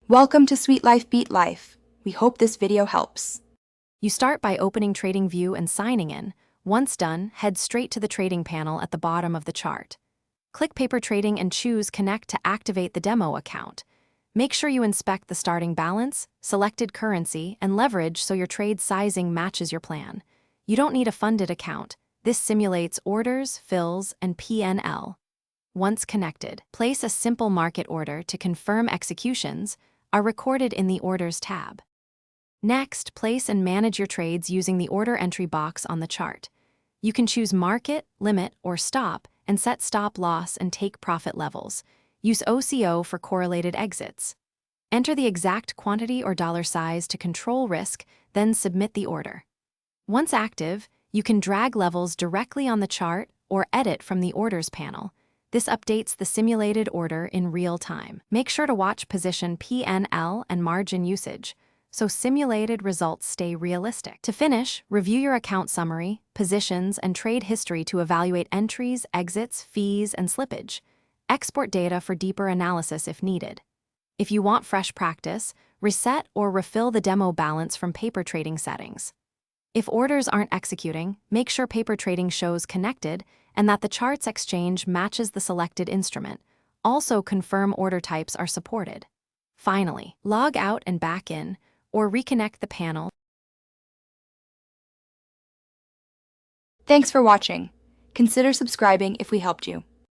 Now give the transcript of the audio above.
Welcome to Sweet Life Beat Life. We hope this video helps. You start by opening Tradingview and signing in. Once done, head straight to the trading panel at the bottom of the chart. Click Paper Trading and choose Connect to activate the demo account. Make sure you inspect the starting balance, selected currency, and leverage so your trade sizing matches your plan. You don't need a funded account. This simulates orders, fills, and P&L. Once connected, place a simple market order to confirm executions are recorded in the Orders tab. Next, place and manage your trades using the order entry box on the chart. You can choose Market, Limit, or Stop and set stop loss and take profit levels. Use OCO for correlated exits. Enter the exact quantity or dollar size to control risk, then submit the order. Once active, you can drag levels directly on the chart or edit from the Orders panel. This updates the simulated order in real time. Make sure to watch position P&L and margin usage, so simulated results stay realistic. To finish, review your account summary, positions, and trade history to evaluate entries, exits, fees, and slippage. Export data for deeper analysis if needed. If you want fresh practice, reset or refill the demo balance from paper trading settings. If orders aren't executing, make sure paper trading shows connected and that the chart's exchange matches the selected instrument. Also confirm order types are supported. Finally, log out and back in, or reconnect the panel. Thanks for watching. Consider subscribing if we helped you.